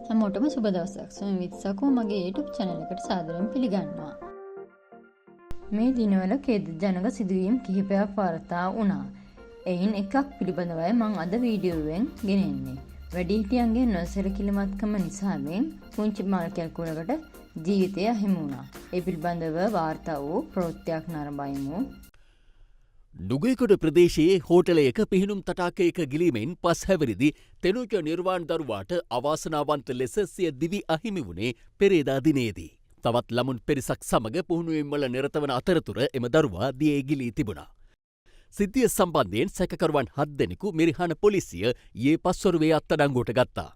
හැමෝටම සුබ දවසක්. සොයමිත් සකෝ මගේ YouTube channel එකට සාදරයෙන් පිළිගන්නවා. මේ දිනවල ඛේදජනක සිදුවීම් කිහිපයක් වාර්තා වුණා. එයින් එකක් පිළිබඳවයි මම අද වීඩියෝවෙන් ගෙනෙන්නේ. වැඩිහිටියන්ගේ නොසැලකිලිමත්කම නිසාවෙන් පුංචි මල් කැල්කුලකට ජීවිතය අහිමි වුණා. ඒ පිළිබඳව වාර්තා වූ ප්‍රවෘත්තියක් නරඹමු. නුගේගොඩ ප්‍රදේශයේ හෝටලයක පිහිනුම් තටාකයක ගිලීමෙන් පස් හැවිරිදි තෙනුජ නිර්වාණ දරුවාට අවාසනාවන්ත ලෙස සිය දිවි අහිමි වුණේ පෙරේදා දිනේදී. තවත් ළමුන් පිරිසක් සමග පුහුණුවීම්වල නිරතවන අතරතුර එම දරුවා දියේ ගිලී තිබුණා. සිද්ධිය සම්බන්ධයෙන් සැකකරුවන් 7 දෙනෙකු මිරිහාන පොලිසිය ඊයේ පස්වරුවේ අත්අඩංගුවට ගත්තා.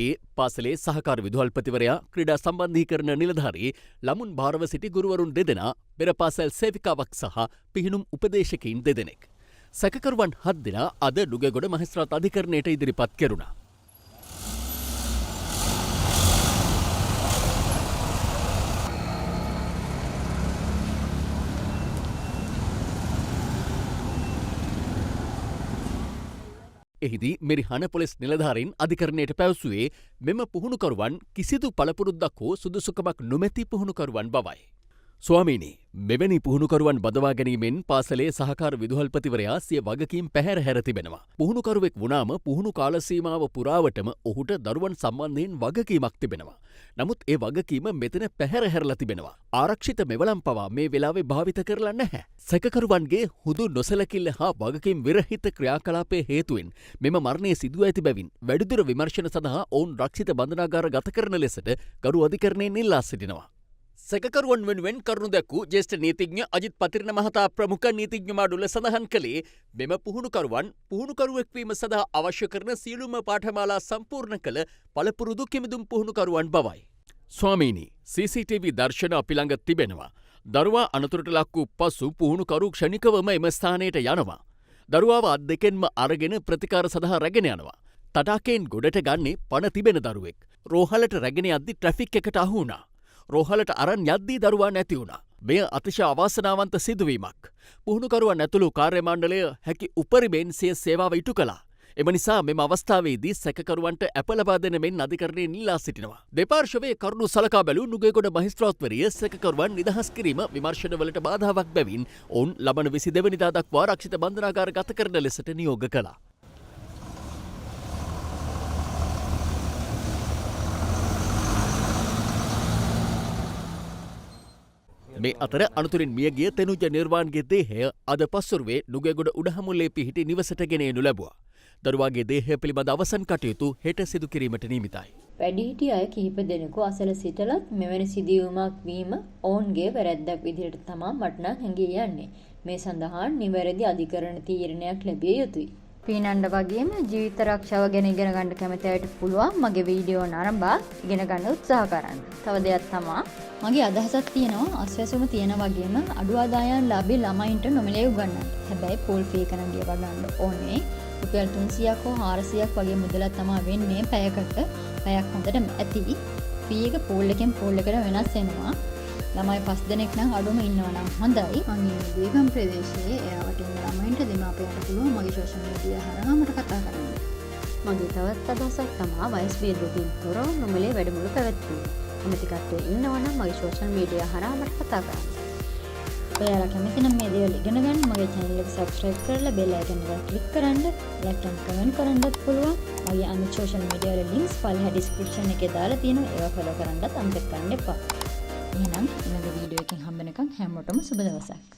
ඒ පාසලේ සහකාර විදුහල්පතිවරයා ක්‍රීඩා සම්බන්ධීකරණ නිලධාරී ළමුන් භාරව සිටි ගුරුවරුන් දෙදෙනා පෙර පාසල් සේවිකාවක් සහ පිහිනුම් උපදේශකයින් දෙදෙනෙක්. සැකකරුවන් 7 දෙනා අද නුගේගොඩ මහේස්ත්‍රාත් අධිකරණයට ඉදිරිපත් කෙරුණා. එහිදී මිරිහාන පොලිස් නිලධාරීන් අධිකරණයට පැවසුවේ මෙම පුහුණුකරුවන් කිසිදු පළපුරුද්දක් හෝ සුදුසුකමක් නොමැති පුහුණුකරුවන් බවයි. ස්වාමීනි, මෙවැනි පුහුණුකරුවන් බදවා ගැනීමෙන් පාසලේ සහකාර විදුහල්පතිවරයා සිය වගකීම් පැහැර හැර තිබෙනවා. පුහුණුකරුවෙක් වුණාම පුහුණු කාල සීමාව පුරාවටම ඔහුට දරුවන් සම්බන්ධයෙන් වගකීමක් තිබෙනවා. නමුත් ඒ වගකීම මෙතන පැහැර හැරලා තිබෙනවා. ආරක්ෂිත මෙවලම් පවා මේ වෙලාවේ භාවිත කරලා නැහැ. සැකකරුවන්ගේ හුදු නොසැලකිල්ල හා වගකීම් විරහිත ක්‍රියාකලාපයේ හේතුවෙන් මෙම මරණය සිදුව ඇති බැවින් වැඩිදුර විමර්ශන සඳහා ඔවුන් රක්ෂිත බන්ධනාගාර ගත කරන ලෙසට ගරු අධිකරණයෙන් ඉල්ලා සිටිනවා. සැකකරුවන් වෙනුවෙන් කරුණු දැක්වූ ජ්‍යෙෂ්ඨ නීතිඥ අජිත් පතිරණ මහතා ප්‍රමුඛ නීතිඥ මාඩුල සඳහන් කළේ මෙම පුහුණුකරුවන් පුහුණුකරුවෙක් වීම සඳහා අවශ්‍ය කරන සියලුම පාඨමාලා සම්පූර්ණ කළ පළපුරුදු කිමිදුම් පුහුණුකරුවන් බවයි. ස්වාමීනි, CCTV දර්ශන අපි ළඟ තිබෙනවා. දරුවා අනතුරට ලක් වූ පසු පුහුණුකරු ක්ෂණිකවම එම ස්ථානයට යනවා. දරුවාව අත් දෙකෙන්ම අරගෙන ප්‍රතිකාර සඳහා රැගෙන යනවා. තටාකයෙන් ගොඩට ගන්නේ පණ තිබෙන දරුවෙක්. රෝහලට රැගෙන යද්දි ට්‍රැෆික් එකට අහු වුණා. රෝහලට අරන් යද්දී දරුවා නැති වුණා. මෙය අතිශය අවාසනාවන්ත සිදුවීමක්. පුහුණුකරුවන් ඇතුළු කාර්ය මණ්ඩලය හැකි උපරිමයෙන් සිය සේවාව ඉටු කළා. එම නිසා මෙම අවස්ථාවේදී සැකකරුවන්ට ඇප ලබා දෙන මෙන් අධිකරණයෙන් ඉල්ලා සිටිනවා. දෙපාර්ශ්වයේ කරුණු සලකා බැලූ නුගේගොඩ මහේස්ත්‍රාත්වරිය සැකකරුවන් නිදහස් කිරීම විමර්ශනවලට බාධාවක් බැවින් ඔවුන් ලබන 22 වෙනිදා දක්වා ආරක්ෂිත බන්ධනාගාර ගත කරන ලෙසට නියෝග කළා. මේ අතර අනතුරින් මියගිය තෙනුජ නිර්වාණගේ දේහය අද පස්වරුවේ නුගේගොඩ උඩහමුල්ලේ පිහිටි නිවසට ගෙන එනු ලැබුවා. දරුවාගේ දේහය පිළිබඳ අවසන් කටයුතු හෙට සිදු කිරීමට නියමිතයි. වැඩිහිටි අය කිහිප දෙනෙකු අසල සිටලත් මෙවැනි සිදුවීමක් වීම ඔවුන්ගේ වැරැද්දක් විදිහට තමා මට නම් හැඟී යන්නේ. මේ සඳහා නිවැරදි අධිකරණ තීරණයක් ලැබිය යුතුයි. පීනන්න වගේම ජීවිත ආරක්ෂාව ගැන ඉගෙන ගන්න කැමති අයට පුළුවන් මගේ වීඩියෝ නරඹා ඉගෙන ගන්න උත්සාහ කරන්න. තව දෙයක් තමයි මගේ අදහසක් තියෙනවා අස්වැසුම තියෙන වගේම අඩු ආදායම් ලාභී ළමයින්ට නොමිලේ උගන්වන්න. හැබැයි පෝල් ෆී එක නම් ගෙවා ගන්න ඕනේ. රුපියල් 300ක් හෝ 400ක් වගේ මුදලක් තමයි වෙන්නේ පැයකට. පැයක් හොඳටම ඇති. ෆී එක පෝල් එකෙන් පෝල් එකට වෙනස් වෙනවා. ළමයි 5 දෙනෙක් නම් අඩුම ඉන්නවා නම් හොඳයි. අනේ දීගම් ප්‍රදේශයේ එයාට ඉන්න ළමයින්ට දෙමාපියන්ට පුළුවන් මගේ සෝෂල් මීඩියා හරහා මට කතා කරන්න. මගේ තවත් අදහසක් තමයි වයස් භේදකින් තොරව නොමිලේ වැඩමුළු පැවැත්වීම. කැමතිකත්වයේ ඉන්නවනම් මගේ සෝෂල් මීඩියා හරහා මට කතා කරන්න. ඔයාලා කැමති නම් මේ දේවල් ඉගෙන ගන්න මගේ channel එක subscribe කරලා bell icon එක click කරන්න, like and comment කරන්නත් පුළුවන්. මගේ අනිත් සෝෂල් මීඩියා වල links පල්ලෙහා description එකේ දාලා තියෙනවා. ඒවා follow කරන්නත් අමතක කරන්න එපා. එහෙනම් ඊළඟ වීඩියෝ එකකින් හම්බ වෙනකන් හැමෝටම සුබ දවසක්.